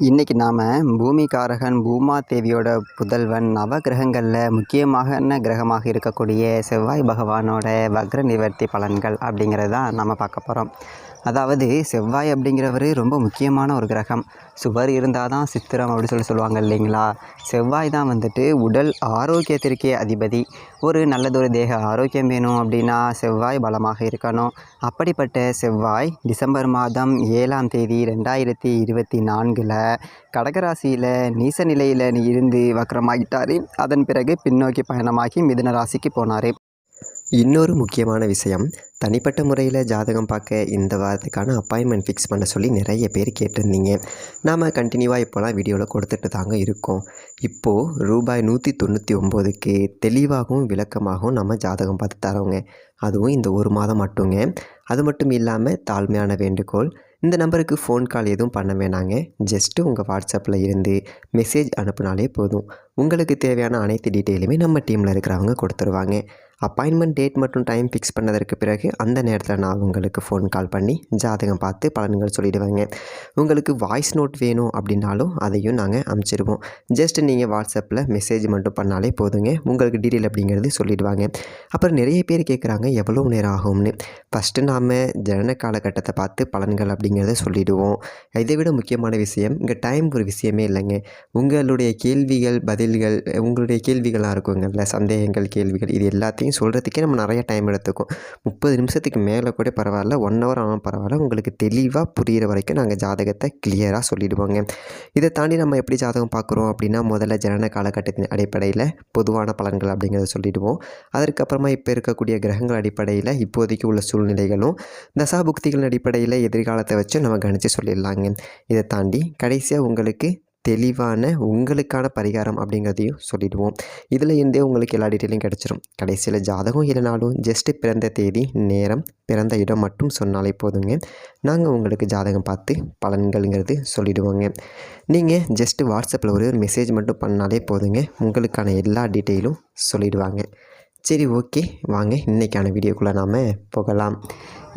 இன்றைக்கி நாம் பூமிகாரகன் பூமாதேவியோட புதல்வன் நவகிரகங்களில் முக்கியமான கிரகமாக இருக்கக்கூடிய செவ்வாய் பகவானோட வக்ர நிவர்த்தி பலன்கள் அப்படிங்கிறது தான் நம்ம பார்க்க போகிறோம். அதாவது செவ்வாய் அப்படிங்கிறவர் ரொம்ப முக்கியமான ஒரு கிரகம். சுவர் இருந்தால் தான் சித்திரம் அப்படி சொல்லுவாங்க இல்லைங்களா. செவ்வாய் தான் வந்துட்டு உடல் ஆரோக்கியத்திற்கே அதிபதி. ஒரு நல்லதொரு தேக ஆரோக்கியம் வேணும் அப்படின்னா செவ்வாய் பலமாக இருக்கணும். அப்படிப்பட்ட செவ்வாய் டிசம்பர் மாதம் 7ஆம் தேதி 2024 கடகராசியில் நீச நிலையில் இருந்து வக்ரமாகிட்டார். அதன் பிறகு பின்னோக்கி பயணமாகி மிதுன ராசிக்கு போனார். இன்னொரு முக்கியமான விஷயம், தனிப்பட்ட முறையில் ஜாதகம் பார்க்க இந்த வாரத்துக்கான அப்பாயின்மெண்ட் ஃபிக்ஸ் பண்ண சொல்லி நிறைய பேர் கேட்டிருந்தீங்க. நாம் கண்டினியூவாக இப்போலாம் வீடியோவில் கொடுத்துட்டு தாங்க இருக்கோம். இப்போது ரூபாய் 199க்கு தெளிவாகவும் விளக்கமாகவும் நம்ம ஜாதகம் பார்த்து தரோங்க. அதுவும் இந்த ஒரு மாதம் மட்டுங்க. அது மட்டும் இல்லாமல் தாழ்மையான வேண்டுகோள், இந்த நம்பருக்கு ஃபோன் கால் எதுவும் பண்ண வேணாங்க. ஜஸ்ட்டு உங்கள் வாட்ஸ்அப்பில் இருந்து மெசேஜ் அனுப்புனாலே போதும். உங்களுக்கு தேவையான அனைத்து டீட்டெயிலுமே நம்ம டீமில் இருக்கிறவங்க கொடுத்துருவாங்க. அப்பாயின்மெண்ட் டேட் மற்றும் டைம் ஃபிக்ஸ் பண்ணதற்கு பிறகு அந்த நேரத்தில் நான் உங்களுக்கு ஃபோன் கால் பண்ணி ஜாதகம் பார்த்து பலன்கள் சொல்லிவிடுவேங்க. உங்களுக்கு வாய்ஸ் நோட் வேணும் அப்படின்னாலும் அதையும் நாங்கள் அனுப்பிச்சிடுவோம். ஜஸ்ட் நீங்கள் வாட்ஸ்அப்பில் மெசேஜ் மட்டும் பண்ணாலே போதுங்க. உங்களுக்கு டீட்டெயில் அப்படிங்கிறது சொல்லிவிடுவாங்க. அப்புறம் நிறைய பேர் கேட்குறாங்க எவ்வளோ நேரம் ஆகும்னு. ஃபஸ்ட்டு நாம் ஜனன காலகட்டத்தை பார்த்து பலன்கள் அப்படிங்கிறத சொல்லிவிடுவோம். இதை விட முக்கியமான விஷயம், இங்கே டைம் ஒரு விஷயமே இல்லைங்க. உங்களுடைய கேள்விகள் பதில்கள், உங்களுடைய கேள்விகளாக இருக்குங்கள்ல, சந்தேகங்கள் கேள்விகள், இது எல்லாத்தையும் சொல்கிறதுக்கே நம்ம நிறைய டைம் எடுத்துக்கும். 30 நிமிஷத்துக்கு மேலே கூட பரவாயில்ல, 1 ஹவர் ஆனால் பரவாயில்ல. உங்களுக்கு தெளிவாக புரிகிற வரைக்கும் நாங்கள் ஜாதகத்தை கிளியராக சொல்லிவிடுவோங்க. இதை தாண்டி நம்ம எப்படி ஜாதகம் பார்க்குறோம் அப்படின்னா, முதல்ல ஜனன காலகட்டத்தின் அடிப்படையில் பொதுவான பலன்கள் அப்படிங்கிறத சொல்லிவிடுவோம். அதற்கப்புறமா இப்போ இருக்கக்கூடிய கிரகங்கள் அடிப்படையில் இப்போதைக்கு உள்ள சூழ்நிலைகளும் தசாபுக்திகளின் அடிப்படையில் எதிர்காலத்தை வச்சு நம்ம கணித்து சொல்லிடலாங்க. இதை தாண்டி கடைசியாக உங்களுக்கு தெளிவான உங்களுக்கான பரிகாரம் அப்படிங்கிறதையும் சொல்லிவிடுவோம். இதில் இருந்தே உங்களுக்கு எல்லா டீட்டெயிலும் கிடச்சிரும். கடைசியில் ஜாதகம் இல்லைனாலும் ஜஸ்ட்டு பிறந்த தேதி, நேரம், பிறந்த இடம் மட்டும் சொன்னாலே போதுங்க. நாங்கள் உங்களுக்கு ஜாதகம் பார்த்து பலன்கள்ங்கிறது சொல்லிவிடுவோங்க. நீங்கள் ஜஸ்ட்டு வாட்ஸ்அப்பில் ஒரு மெசேஜ் மட்டும் பண்ணாலே போதுங்க. உங்களுக்கான எல்லா டீட்டெயிலும் சொல்லிவிடுவாங்க. சரி, ஓகே, வாங்க இன்றைக்கான வீடியோக்குள்ளே நாம் போகலாம்.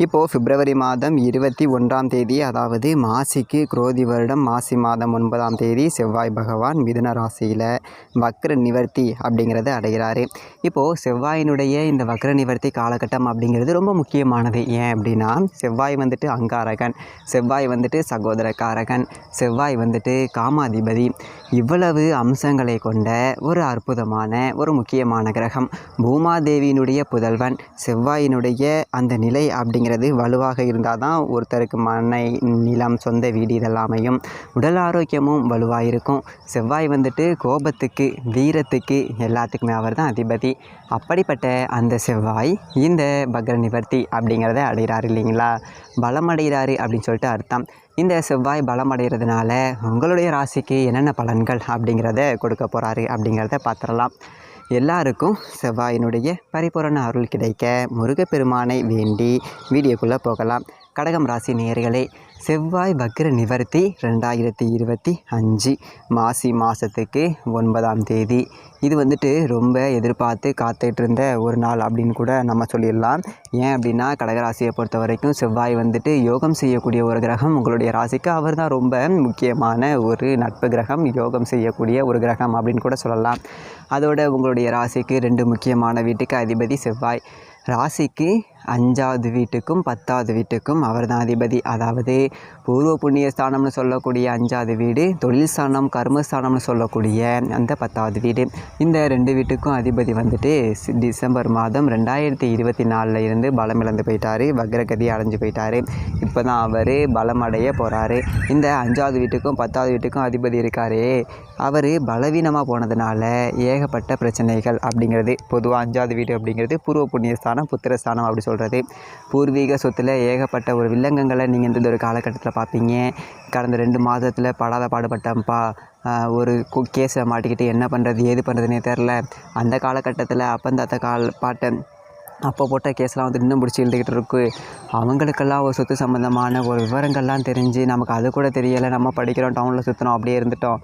இப்போது பிப்ரவரி மாதம் 21ஆம் தேதி, அதாவது மாசிக்கு குரோதி வருடம் மாசி மாதம் 9ஆம் தேதி செவ்வாய் பகவான் மிதுன ராசியில் வக்ர நிவர்த்தி அப்படிங்கிறத அடைகிறாரு. இப்போது செவ்வாயினுடைய இந்த வக்ர நிவர்த்தி காலகட்டம் அப்படிங்கிறது ரொம்ப முக்கியமானது. ஏன் அப்படின்னா, செவ்வாய் வந்துட்டு அங்காரகன், செவ்வாய் வந்துட்டு சகோதரக்காரகன், செவ்வாய் வந்துட்டு காமாதிபதி. இவ்வளவு அம்சங்களை கொண்ட ஒரு அற்புதமான ஒரு முக்கியமான கிரகம். பூமாதேவியினுடைய புதல்வன். செவ்வாயினுடைய அந்த நிலை அப்படிங்கிறது வலுவாக இருந்தால் தான் ஒருத்தருக்கு மனை, நிலம், சொந்த வீடு இதெல்லாம் அமையும். உடல் ஆரோக்கியமும் வலுவாக இருக்கும். செவ்வாய் வந்துட்டு கோபத்துக்கு, வீரத்துக்கு, எல்லாத்துக்குமே அவர் தான் அதிபதி. அப்படிப்பட்ட அந்த செவ்வாய் இந்த வக்ர நிவர்த்தி அப்படிங்கிறத அடைகிறாரு இல்லைங்களா. பலமடைகிறாரு அப்படின்னு சொல்லிட்டு அர்த்தம். இந்த செவ்வாய் பலமடைகிறதுனால உங்களுடைய ராசிக்கு என்னென்ன பலன்கள் அப்படிங்கிறத கொடுக்க போகிறாரு அப்படிங்கிறத பார்த்துடலாம். எல்லாருக்கும் செவ்வாயினுடைய பரிபூரண அருள் கிடைக்க முருகப்பெருமானை வேண்டி வீடியோக்குள்ளே போகலாம். கடகம் ராசி நேயர்களே, செவ்வாய் வக்ர நிவர்த்தி 2025 மாசி மாதத்துக்கு 9ஆம் தேதி. இது வந்துட்டு ரொம்ப எதிர்பார்த்து காத்துட்டு இருந்த ஒரு நாள் அப்படின்னு கூட நம்ம சொல்லிடலாம். ஏன் அப்படின்னா, கடகராசியை பொறுத்த வரைக்கும் செவ்வாய் வந்துட்டு யோகம் செய்யக்கூடிய ஒரு கிரகம். உங்களுடைய ராசிக்கு அவர் தான் ரொம்ப முக்கியமான ஒரு நட்பு கிரகம், யோகம் செய்யக்கூடிய ஒரு கிரகம் அப்படின்னு கூட சொல்லலாம். அதோட உங்களுடைய ராசிக்கு 2 முக்கியமான வீட்டுக்கு அதிபதி செவ்வாய். ராசிக்கு 5வது வீட்டுக்கும் 10வது வீட்டுக்கும் அவர் தான் அதிபதி. அதாவது பூர்வ புண்ணிய ஸ்தானம்னு சொல்லக்கூடிய 5வது வீடு, தொழில் ஸ்தானம், கர்மஸ்தானம்னு சொல்லக்கூடிய அந்த 10வது வீடு. இந்த 2 வீட்டுக்கும் அதிபதி வந்துட்டு டிசம்பர் மாதம் 2024 இருந்து பலம் இழந்து போயிட்டார், வக்ரகதி அடைஞ்சு போயிட்டார். இப்போ தான் அவர் பலமடைய போகிறாரு. இந்த 5வது வீட்டுக்கும் 10வது வீட்டுக்கும் அதிபதி இருக்காரே, அவர் பலவீனமாக போனதுனால ஏகப்பட்ட பிரச்சனைகள் அப்படிங்கிறது. பொதுவாக 5வது வீடு அப்படிங்கிறது பூர்வ புண்ணிய ஸ்தானம், புத்திரஸ்தானம் அப்படி சொல்கிறது. பூர்வீக சொத்தில் ஏகப்பட்ட ஒரு வில்லங்கங்களை நீங்கள் இந்த ஒரு காலகட்டத்தில் பார்ப்பீங்க. கடந்த 2 மாதத்தில் படாத பாடுபட்டப்பா, ஒரு கேஸை மாட்டிக்கிட்டு என்ன பண்ணுறது ஏது பண்ணுறதுனே தெரில. அந்த காலகட்டத்தில் அப்பந்தாத்த பாட்டை அப்போ போட்ட கேஸ்லாம் வந்து இன்னும் பிடிச்சி எழுதிக்கிட்டு இருக்குது. அவங்களுக்கெல்லாம் ஒரு சொத்து சம்மந்தமான ஒரு விவரங்கள்லாம் தெரிஞ்சு நமக்கு அது கூட தெரியலை. நம்ம படிக்கிறோம், டவுனில் சுற்றினோம், அப்படியே இருந்துட்டோம்.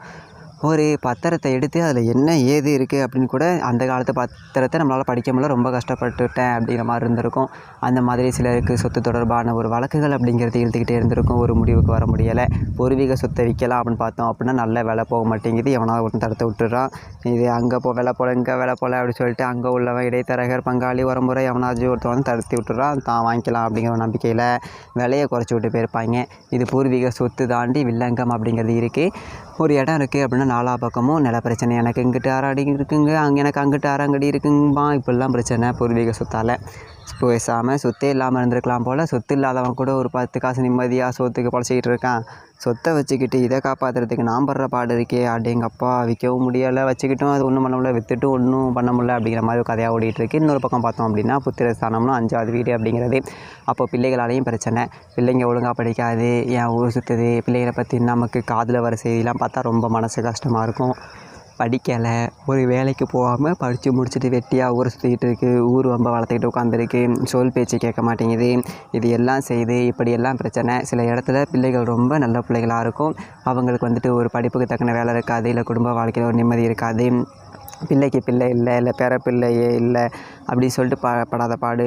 ஒரு பத்திரத்தை எடுத்து அதில் என்ன ஏது இருக்குது அப்படின்னு கூட அந்த காலத்து பத்திரத்தை நம்மளால் படிக்க முடியல, ரொம்ப கஷ்டப்பட்டுட்டேன் அப்படிங்கிற மாதிரி இருந்திருக்கும். அந்த மாதிரி சிலருக்கு சொத்து தொடர்பான ஒரு வழக்குகள் அப்படிங்கிறது இழுத்துக்கிட்டே இருந்திருக்கும், ஒரு முடிவுக்கு வர முடியலை. பூர்வீக சொத்தை விற்கலாம் அப்படின்னு பார்த்தோம் அப்படின்னா நல்ல விலை போக மாட்டேங்குது, எவனாவது ஒன்று தடுத்து விட்டுறான். இது அங்கே விலை போல இங்கே விலை போல அப்படின்னு சொல்லிட்டு அங்கே உள்ளவன் இடைத்தரகர் பங்காளி உரமுறை எவனாச்சும் ஒருத்தர் வந்து தடுத்து விட்டுறான், தான் வாங்கிக்கலாம் அப்படிங்கிற ஒரு நம்பிக்கையில் விலையை குறைச்சி விட்டு போயிருப்பாங்க. இது பூர்வீக சொத்து தாண்டி வில்லங்கம் அப்படிங்கிறது இருக்குது. ஒரு இடம் இருக்குது அப்படின்னா நாலா பக்கமும் நில பிரச்சனை, எனக்கு இங்கிட்டு அடி இருக்குங்க, எனக்கு அங்கிட்டு அடி இருக்குங்கம்மா, இப்படிலாம் பிரச்சனை பூர்வீக சொத்தால். பேசாமல் சொத்தே இல்லாமல் இருந்திருக்கலாம் போல். சொத்து இல்லாதவன் கூட ஒரு 10 காசு நிம்மதியாக சொத்துக்கு பொழைச்சிக்கிட்டு இருக்கான். சொத்தை வச்சுக்கிட்டு இதை காப்பாற்றுறதுக்கு நான் படுற பாடு இருக்கே, அப்படிங்கப்பா விற்கவும் முடியலை, வச்சுக்கிட்டும் அது ஒன்றும் பண்ண முடியல, விற்றுட்டும் ஒன்றும் பண்ண முடியல அப்படிங்கிற மாதிரி ஒரு கதையாக ஓடிட்டுருக்கு. இன்னொரு பக்கம் பார்த்தோம் அப்படின்னா புத்திர ஸ்தானம்னு 5வது வீடு அப்படிங்கிறது. அப்போ பிள்ளைகளாலேயும் பிரச்சனை, பிள்ளைங்க ஒழுங்காக படிக்காது, ஏன் ஊர் சுற்றுது, பிள்ளைகளை பற்றி நமக்கு காதில் வர செய்திலாம் பார்த்தா ரொம்ப மனசு கஷ்டமாக இருக்கும். படிக்கலை, ஒரு வேலைக்கு போகாமல் படித்து முடிச்சுட்டு வெட்டியாக ஊரை சுற்றிக்கிட்டு இருக்குது, ஊர் வம்ப வளர்த்துக்கிட்டு உட்காந்துருக்கு, சொல் பேச்சு கேட்க மாட்டேங்குது. இது எல்லாம் செய்து இப்படியெல்லாம் பிரச்சனை. சில இடத்துல பிள்ளைகள் ரொம்ப நல்ல பிள்ளைகளாக இருக்கும், அவங்களுக்கு வந்துட்டு ஒரு படிப்புக்கு தக்கன வேலை இருக்காது, இல்லை குடும்ப வாழ்க்கையில் ஒரு நிம்மதி இருக்காது, பிள்ளைக்கு பிள்ளை இல்லை, இல்லை பிள்ளையே இல்லை அப்படி சொல்லிட்டு படாத பாடு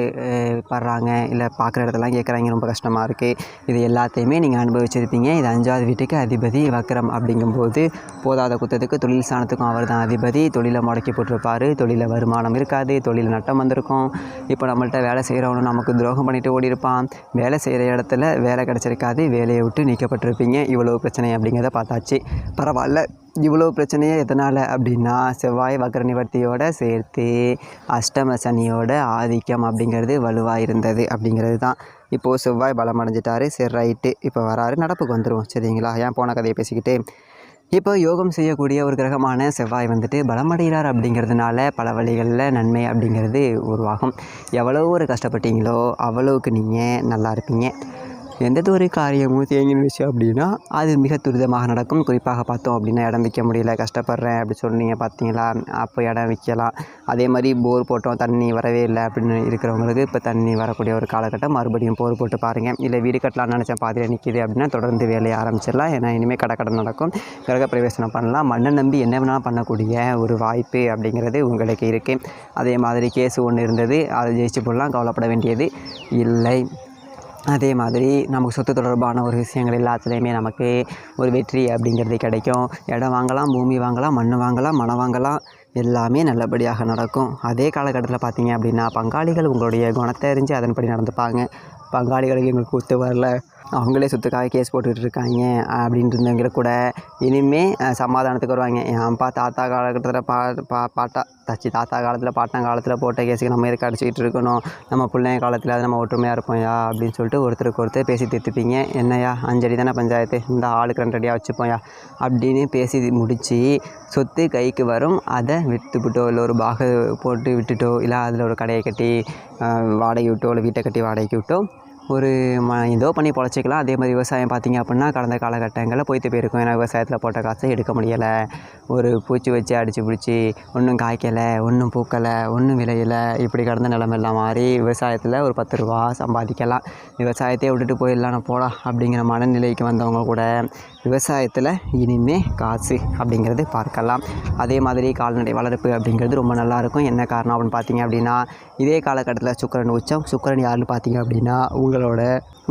படுறாங்க, இல்லை பார்க்குற இடத்துலாம் கேட்குறாங்க, ரொம்ப கஷ்டமாக இருக்குது. இது எல்லாத்தையுமே நீங்கள் அனுபவிச்சிருப்பீங்க. இது 5வது வீட்டுக்கு அதிபதி வக்ரம் அப்படிங்கும்போது போதாத குத்தத்துக்கு தொழில் ஸ்தானத்துக்கும் அவர் தான் அதிபதி. தொழிலை முடக்கி போட்டிருப்பார், தொழிலில் வருமானம் இருக்காது, தொழில் நட்டம் வந்திருக்கும். இப்போ நம்மள்கிட்ட வேலை செய்கிறவனும் நமக்கு துரோகம் பண்ணிவிட்டு ஓடி இருப்பான், வேலை செய்கிற இடத்துல வேலை கிடச்சிருக்காது, வேலையை விட்டு நீக்கப்பட்டிருப்பீங்க. இவ்வளோ பிரச்சனை அப்படிங்கிறத பார்த்தாச்சு. பரவாயில்ல, இவ்வளோ பிரச்சனையே எதனால் அப்படின்னா செவ்வாய் வக்ர நிவர்த்தியோடு சேர்த்து அஷ்டம சனியோட ஆதிக்கம் அப்படிங்கிறது வலுவாக இருந்தது அப்படிங்கிறது தான். இப்போது செவ்வாய் பலம் அடைஞ்சிட்டாரு, சரி ரைட்டு, இப்போ வராரு, நடப்புக்கு வந்துடுவோம் சரிங்களா. ஏன் போன கதையை பேசிக்கிட்டு. இப்போ யோகம் செய்யக்கூடிய ஒரு கிரகமான செவ்வாய் வந்துட்டு பலமடைகிறார் அப்படிங்கிறதுனால பல வழிகளில் நன்மை அப்படிங்கிறது உருவாகும். எவ்வளோ ஒரு கஷ்டப்பட்டீங்களோ அவ்வளோவுக்கு நீங்கள் நல்லா இருப்பீங்க. எந்த ஒரு காரியமும் தேங்கின விஷயம் அப்படின்னா அது மிக துரிதமாக நடக்கும். குறிப்பாக பார்த்தோம் அப்படின்னா இடம் விற்க முடியல, கஷ்டப்படுறேன் அப்படி சொன்னீங்க பார்த்தீங்களா, அப்போ இடம் விற்கலாம். அதே மாதிரி போர் போட்டோம், தண்ணி வரவே இல்லை அப்படின்னு இருக்கிறவங்களுக்கு இப்போ தண்ணி வரக்கூடிய ஒரு காலகட்டம். மறுபடியும் போர் போட்டு பாருங்கள். இல்லை வீடு கட்டலாம்னு நினச்சேன் பாதியில் நிற்கிது அப்படின்னா தொடர்ந்து வேலையை ஆரம்பிச்சிடலாம். ஏன்னா இனிமேல் கடை நடக்கும், கிரக பிரவேசனம் பண்ணலாம், மண்ணை நம்பி என்ன வேணாலும் பண்ணக்கூடிய ஒரு வாய்ப்பு அப்படிங்கிறது உங்களுக்கு இருக்குது. அதே மாதிரி கேஸு ஒன்று இருந்தது, அதை ஜெயிச்சு போடலாம், கவலைப்பட வேண்டியது இல்லை. அதே மாதிரி நமக்கு சொத்து தொடர்பான ஒரு விஷயங்கள் எல்லாத்துலேயுமே நமக்கு ஒரு வெற்றி அப்படிங்கிறது கிடைக்கும். இடம் வாங்கலாம், பூமி வாங்கலாம், மண் வாங்கலாம், மனம் வாங்கலாம், எல்லாமே நல்லபடியாக நடக்கும். அதே காலகட்டத்தில் பார்த்தீங்க அப்படின்னா பங்காளிகள் உங்களுடைய குணத்தை அறிஞ்சு அதன்படி நடந்துப்பாங்க. பங்காளிகளுக்கு எங்களுக்கு ஒத்து வரல, அவங்களே சொத்துக்காக கேஸ் போட்டுக்கிட்டு இருக்காங்க அப்படின்ட்டு இருந்தவங்க கூட இனிமேல் சமாதானத்துக்கு வருவாங்க. ஏன்ப்பா தாத்தா காலகட்டத்தில் தாத்தா காலத்தில் பாட்டன் காலத்தில் போட்ட கேஸுக்கு நம்ம எதுக்கு அடிச்சுக்கிட்டு இருக்கணும், நம்ம பிள்ளைங்க காலத்தில் அது நம்ம ஒற்றுமையாக இருப்போம்யா அப்படின்னு சொல்லிட்டு ஒருத்தருக்கு ஒருத்தர் பேசி தீர்த்துப்பீங்க. என்னையா 5 அடி தானே பஞ்சாயத்து, இந்த ஆளுக்கு 2 அடியாக வச்சுப்போம்யா அப்படின்னு பேசி முடித்து சொத்து கைக்கு வரும். அதை விட்டுவிட்டோ இல்லை ஒரு பாக போட்டு விட்டுட்டோ இல்லை அதில் ஒரு கடையை கட்டி வாடகை விட்டோ இல்லை வீட்டை கட்டி வாடகைக்கு விட்டோ ஒரு ஏதோ பண்ணி பொழைச்சிக்கலாம். அதே மாதிரி விவசாயம் பார்த்திங்க அப்படின்னா கடந்த காலகட்டங்களில் போய்த்து போயிருக்கும். ஏன்னா விவசாயத்தில் போட்ட காசை எடுக்க முடியலை, ஒரு பூச்சி வச்சு அடித்து பிடிச்சி ஒன்றும் காய்க்கலை, ஒன்றும் பூக்கலை, ஒன்றும் விளையலை, இப்படி கடந்த நிலமெல்லாம் மாறி விவசாயத்தில் ஒரு 10 ரூபா சம்பாதிக்கலாம். விவசாயத்தையே விட்டுட்டு போயிடலாம் நான் போடா அப்படிங்கிற மனநிலைக்கு வந்தவங்க கூட விவசாயத்தில் இனிமே காசு அப்படிங்கிறது பார்க்கலாம். அதே மாதிரி கால்நடை வளர்ப்பு அப்படிங்கிறது ரொம்ப நல்லாயிருக்கும். என்ன காரணம் அப்படின்னு பார்த்தீங்க அப்படின்னா இதே காலகட்டத்தில் சுக்கிரன் உச்சம். சுக்கிரன் யாருன்னு பார்த்தீங்க அப்படின்னா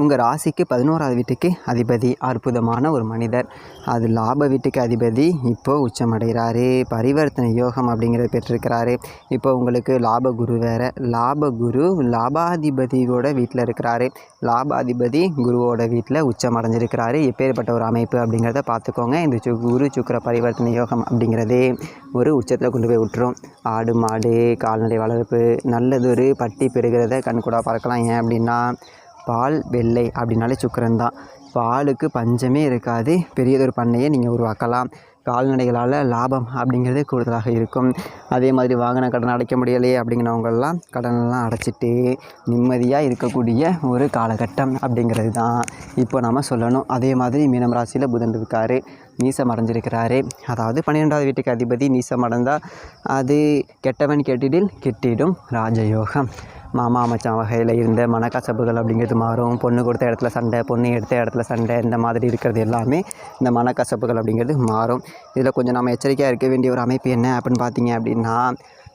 உங்கள் ராசிக்கு 11வது வீட்டுக்கு அதிபதி, அற்புதமான ஒரு மனிதர். அது லாப வீட்டுக்கு அதிபதி. இப்போது உச்சமடைகிறாரு, பரிவர்த்தனை யோகம் அப்படிங்கிறத பெற்றிருக்கிறாரு. இப்போ உங்களுக்கு லாபகுரு வேறு, லாபகுரு லாபாதிபதியோட வீட்டில் இருக்கிறாரு, லாபாதிபதி குருவோட வீட்டில் உச்சம் அடைஞ்சிருக்கிறாரு. எப்பேற்பட்ட ஒரு அமைப்பு அப்படிங்கிறத பார்த்துக்கோங்க. இந்த குரு சுக்கிர பரிவர்த்தனை யோகம் அப்படிங்கிறதே ஒரு உச்சத்தில் கொண்டு போய் விட்டுரும். ஆடு மாடு கால்நடை வளர்ப்பு நல்லதொரு பட்டி பெறுகிறத கண்கூடாக பார்க்கலாம். ஏன் அப்படின்னா பால் வெள்ளை அப்படின்னாலே சுக்கிரன் தான். பாலுக்கு பஞ்சமே இருக்காது, பெரியதொரு பண்ணையை நீங்கள் உருவாக்கலாம். கால்நடைகளால் லாபம் அப்படிங்கிறது கூடுதலாக இருக்கும். அதே மாதிரி வாங்கின கடன் அடைக்க முடியலையே அப்படிங்கிறவங்கெல்லாம் கடனெல்லாம் அடைச்சிட்டு நிம்மதியாக இருக்கக்கூடிய ஒரு காலகட்டம் அப்படிங்கிறது தான் இப்போ நம்ம சொல்லணும். அதே மாதிரி மீனம் ராசியில் புதன் இருக்கார், நீசம் அடைஞ்சிருக்கிறாரு. அதாவது 12வது வீட்டுக்கு அதிபதி நீசம் அடைந்தால் அது கெட்டவன் கெட்டிடில் கெட்டிடும் ராஜயோகம். மாமா மச்சான் வகையில் இருந்த மனக்கசப்புகள் அப்படிங்கிறது மாறும். பொண்ணு கொடுத்த இடத்துல சண்டை, பொண்ணு எடுத்த இடத்துல சண்டை, இந்த மாதிரி இருக்கிறது எல்லாமே இந்த மனக்கசப்புகள் அப்படிங்கிறது மாறும். இதில் கொஞ்சம் நம்ம எச்சரிக்கையாக இருக்க வேண்டிய ஒரு அமைப்பு என்ன அப்படின்னு பார்த்தீங்க அப்படின்னா,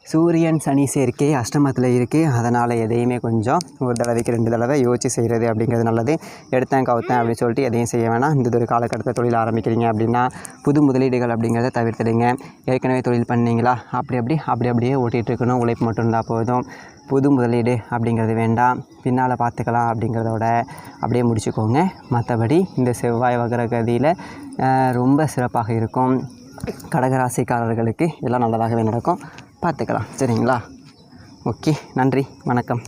சூரியன் சனி சேர்க்கை அஷ்டமத்தில் இருக்குது. அதனால் எதையுமே கொஞ்சம் ஒரு தடவைக்கு 2 தடவை யோசித்து செய்கிறது அப்படிங்கிறது நல்லது. எடுத்தேன் கவுத்தேன் அப்படின்னு சொல்லிட்டு எதையும் செய்ய வேணாம். இந்த ஒரு காலகட்டத்தில் தொழில் ஆரம்பிக்கிறீங்க அப்படின்னா புது முதலீடுகள் அப்படிங்கிறத தவிர்த்துடுங்க. ஏற்கனவே தொழில் பண்ணீங்களா அப்படியே ஓட்டிகிட்டு இருக்கணும். உழைப்பு மட்டும் இருந்தால் போதும். புது முதலீடு அப்படிங்கிறது வேண்டாம், பின்னால் பார்த்துக்கலாம் அப்படிங்கிறதோட அப்படியே முடிச்சுக்கோங்க. மற்றபடி இந்த செவ்வாய் வக்ரகதியில் ரொம்ப சிறப்பாக இருக்கும். கடகராசிக்காரர்களுக்கு எல்லாம் நல்லதாகவே நடக்கும். பார்த்துக்கலாம். சரிங்களா? ஓகே, நன்றி, வணக்கம்.